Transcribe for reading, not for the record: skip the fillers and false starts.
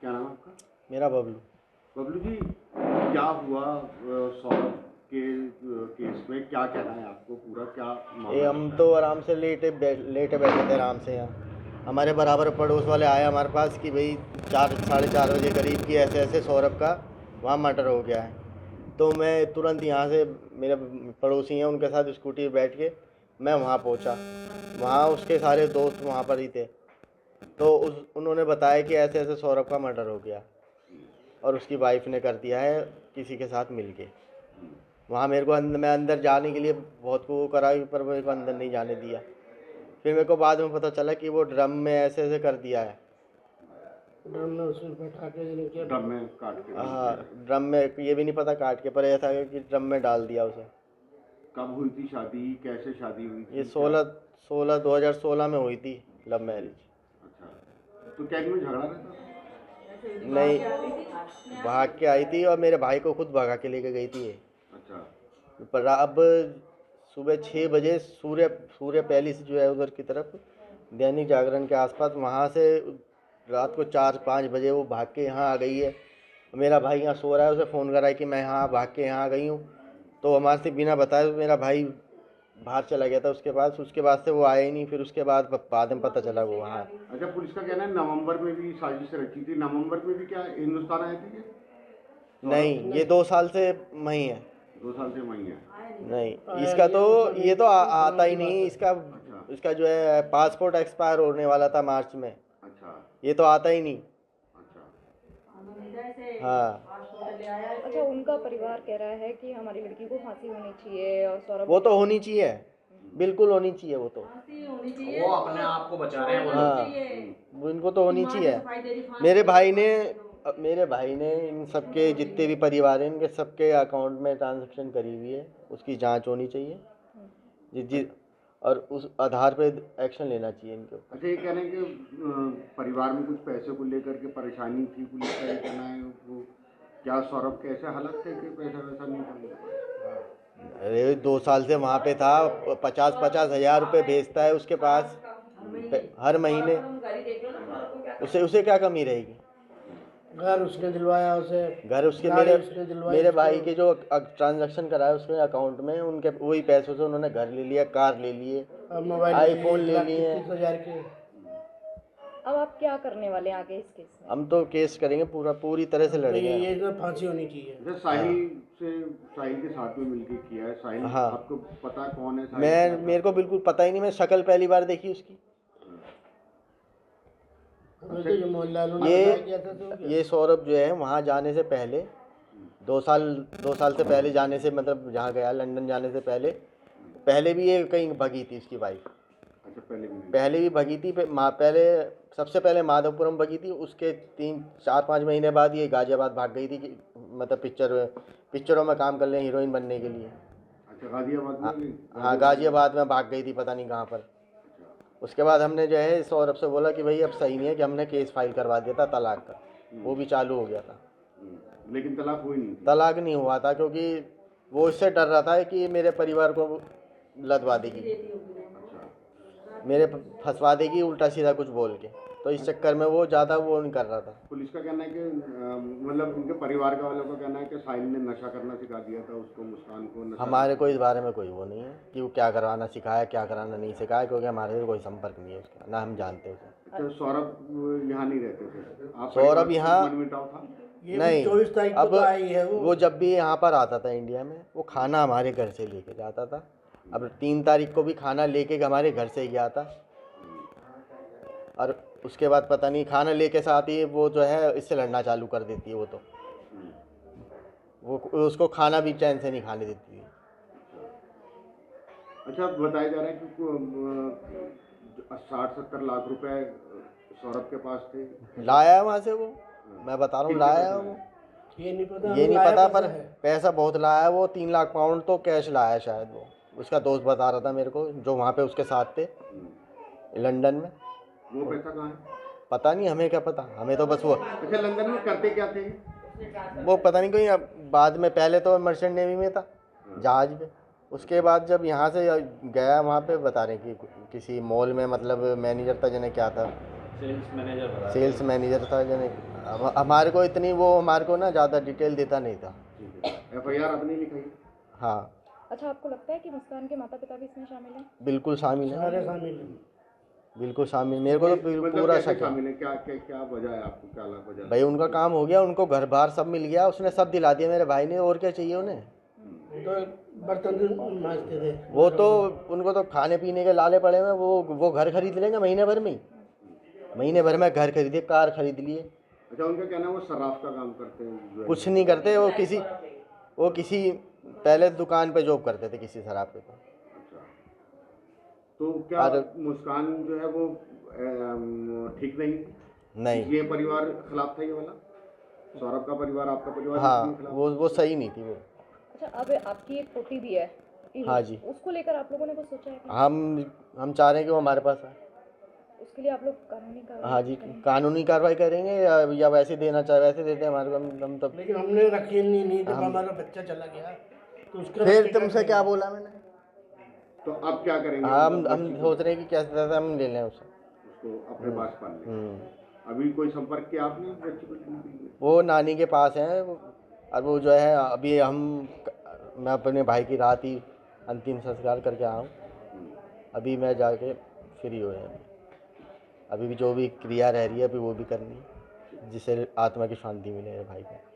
क्या नाम है आपका? मेरा बबलू। बबलू जी, क्या हुआ सौरभ के केस में? क्या कहना है आपको? पूरा क्या ये मामला? हम तो आराम से लेटे बैठे थे आराम से यहाँ। हमारे बराबर पड़ोस वाले आए हमारे पास कि भाई 4 साढ़े 4 बजे करीब की ऐसे ऐसे सौरभ का वहाँ मर्डर हो गया है। तो मैं तुरंत यहाँ से, मेरे पड़ोसी हैं उनके साथ स्कूटी पर बैठ के मैं वहाँ पहुँचा। वहाँ उसके सारे दोस्त वहाँ पर ही थे। तो उन्होंने बताया कि ऐसे ऐसे सौरभ का मर्डर हो गया और उसकी वाइफ ने कर दिया है किसी के साथ मिल के। वहाँ मेरे को मैं अंदर जाने के लिए बहुत को करा, पर मेरे को अंदर नहीं जाने दिया। फिर मेरे को बाद में पता चला कि वो ड्रम में ऐसे ऐसे कर दिया है। ड्रम में उसमें बैठा के ड्रम में काट के? हाँ, ड्रम में, ये भी नहीं पता काट के, पर ऐसा है कि ड्रम में डाल दिया उसे। कब हुई थी शादी? कैसे शादी हुई थी? ये 2016 में हुई थी, लव मैरिज। अच्छा, तो क्या इनमें झगड़ा रहता था? नहीं, भाग के आई थी और मेरे भाई को खुद भगा के लेके गई थी ये। अच्छा। पर अब सुबह 6 बजे सूर्य सूर्य पहली से जो है उधर की तरफ दैनिक जागरण के आसपास, वहाँ से रात को 4-5 बजे वो भाग के यहाँ आ गई है। मेरा भाई यहाँ सो रहा है, उसे फ़ोन करा कि मैं यहाँ भाग के यहाँ आ गई हूँ। तो हमारे से बिना बताए मेरा भाई बाहर चला गया था उसके बाद से वो आया ही नहीं। फिर उसके बाद में पता चला वो वहाँ। अच्छा, पुलिस का कहना है नवंबर में भी साजिश रची थी। नवंबर में भी क्या हिंदुस्तान आए थे? नहीं, ये 2 साल से वहीं है। 2 साल से वहीं है? नहीं, इसका तो ये तो आता ही नहीं। इसका जो है पासपोर्ट एक्सपायर होने वाला था मार्च में। अच्छा। ये तो आता ही नहीं। अच्छा। हाँ, अच्छा, उनका परिवार कह रहा है कि हमारी लड़की को फांसी होनी चाहिए और सौरभ वो तो होनी चाहिए, बिल्कुल होनी चाहिए। वो तो वो अपने आप को बचा रहे हैं वो लोग। हाँ, इनको तो होनी चाहिए। मेरे भाई ने इन सबके जितने भी परिवार हैं इनके सबके अकाउंट में ट्रांजैक्शन करी हुई है। उसकी जांच होनी चाहिए जी, और उस आधार पे एक्शन लेना चाहिए इनके ऊपर। अच्छा, ये कह रहे हैं कि परिवार में कुछ पैसे को लेकर के परेशानी थी। पुलिस का ये कहना है। वो क्या सौरभ के ऐसे हालत थे कि पैसा वैसा नहीं था? अरे 2 साल से वहाँ पे था, 50-50 हज़ार रुपये भेजता है उसके पास हर महीने। उसे क्या कमी रहेगी? घर उसने दिलवाया उसे, घर उसके गाड़ी उसने दिलवाई मेरे उसको। भाई के जो ट्रांजैक्शन कराया उसमें अकाउंट में, उनके वही पैसों से उन्होंने घर ले लिया, कार ले लिए, अब मोबाइल आईफोन ले लिए। 1,30,000 के। अब आप क्या करने वाले हैं आगे इस केस में? हम तो केस करेंगे, पूरी तरह से लड़ेंगे। ये इसमें फांसी होनी चाहिए। अच्छा, साहिल के साथ में मिलके किया है। साहिल, हाँ। आपको पता कौन है साहिल? मेरे को बिल्कुल पता ही नहीं। मैं शक्ल पहली बार देखी उसकी। वैसे जो मोहनलाल ने बताया किया था तो ये सौरभ जो है वहाँ जाने से पहले 2 साल से पहले जाने से, मतलब जहाँ गया लंदन जाने से पहले भी ये कहीं भगी थी उसकी वाइफ। अच्छा, पहले भी भगी थी। सबसे पहले माधवपुरम भगी थी। उसके 3-4-5 महीने बाद ये गाजियाबाद भाग गई थी कि मतलब पिक्चरों में काम कर ले, हीरोइन बनने के लिए। अच्छा, गाजियाबाद में? हाँ, गाजियाबाद में भाग गई थी, पता नहीं कहाँ पर। उसके बाद हमने जो है सौरभ से बोला कि भाई अब सही नहीं है, कि हमने केस फाइल करवा दिया था तलाक का। वो भी चालू हो गया था, लेकिन तलाक हुई नहीं थी? तलाक नहीं हुआ था, क्योंकि वो इससे डर रहा था कि मेरे परिवार को लदवा देगी, मेरे फंसवा देगी उल्टा सीधा कुछ बोल के। तो इस चक्कर में वो ज़्यादा वो नहीं कर रहा था। पुलिस का कहना है कि मतलब उनके परिवार के वालों का कहना है कि साहिल ने नशा करना सिखा दिया था उसको, मुस्कान को नशा। हमारे को इस बारे में कोई वो नहीं है कि वो क्या करवाना सिखाया, क्या कराना नहीं सिखाया, क्योंकि हमारे से कोई संपर्क नहीं है उसका, ना हम जानते उसे। अच्छा, सौरभ यहाँ नहीं रहते थे? आप सौरभ यहाँ मनमुटाव था? ये नहीं, 24 तारीख को अब तो आई है वो जब भी यहाँ पर आता था इंडिया में, वो खाना हमारे घर से लेके जाता था। अब 3 तारीख को भी खाना लेके हमारे घर से ही गया था। और उसके बाद पता नहीं, खाना लेके साथ ही वो जो है इससे लड़ना चालू कर देती है। वो तो वो उसको खाना भी चैन से नहीं खाने देती है। अच्छा, बताया जा रहा है कि 60-70 लाख रुपए सौरभ के पास थे। लाया है वहाँ से वो, मैं बता रहा हूँ, लाया है वो। ये नहीं पता लाया पर कैसे है। पैसा बहुत लाया है वो। 3 लाख पाउंड तो कैश लाया है शायद वो। उसका दोस्त बता रहा था मेरे को, जो वहाँ पे उसके साथ थे लंदन में। वो पैसा कहाँ है? पता नहीं, हमें क्या पता, हमें तो बस वो। अच्छा, लंदन में करते क्या थे? वो पता नहीं, कोई बाद में, पहले तो मर्चेंट नेवी में था, जहाज पे। उसके बाद जब यहाँ से गया, वहाँ पे बता रहे कि किसी मॉल में, मतलब मैनेजर था जने, क्या था, सेल्स मैनेजर था जने। अब हमारे को इतनी वो हमारे को ना ज़्यादा डिटेल देता नहीं था। ठीक है, एफआईआर आपने लिखाई? हाँ अच्छा, आपको लगता है कि मुस्कान के माता पिता भी इसमें शामिल हैं? बिल्कुल शामिल है, सारे शामिल हैं। बिल्कुल शामिल। मेरे को तो मतलब पूरा कैसे शक है शामिल है? क्या क्या क्या वजह है, आपको क्या वजह? भाई। उनका काम हो गया, उनको घर बार सब मिल गया, उसने सब दिला दिया मेरे भाई ने, और क्या चाहिए उन्हें। वो तो बर्तन भी मांजते थे। वो तो उनको तो खाने पीने के लाले पड़े हैं। वो घर खरीद लेंगे महीने भर में ही, महीने भर में घर खरीदे, कार खरीद लिए। अच्छा, उनका कहना है वो शराब का काम करते हैं? जो है। कुछ नहीं करते, वो किसी पहले दुकान पे जॉब करते थे किसी शराब पे। अच्छा, तो क्या अरे मुस्कान जो है वो ठीक नहीं? नहीं, ये परिवार खिलाफ था ये वाला? सौरभ का परिवार, आपका परिवार हाँ इसके खिलाफ? वो सही नहीं थी वो। अच्छा, अब आपकी एक पोती भी है, इहू, हाँ जी। उसको लेकर आप लोगों ने कुछ सोचा है कि हम चाह रहे हैं कि वो हमारे पास आए। उसके लिए आप लोग कानूनी कार्रवाई हाँ जी, करेंगे? कानूनी कार्रवाई करेंगे या वैसे देना चाहे वैसे देते हैं हमारे को। हम तो लेकिन हमने रखी नहीं, जब हमारा बच्चा चला गया तो उसका फिर बच्चे का तुमसे क्या बोला मैंने। तो अब क्या करेंगे? हम बच्ची को- सोच रहे हैं कि कैसे कैसे हम ले लें उसे। उसको अपने पास पाल लें। हम्म। अभी कोई संपर्क किया आपने बच्ची को लेने के लिए? वो नानी के पास है, और वो जो है अभी मैं अपने भाई की रात ही अंतिम संस्कार करके आया हूँ। अभी मैं जाके फ्री हो जाऊँ। अभी भी जो भी क्रिया रह रही है अभी वो भी करनी है, जिससे आत्मा की शांति मिले मेरे भाई को।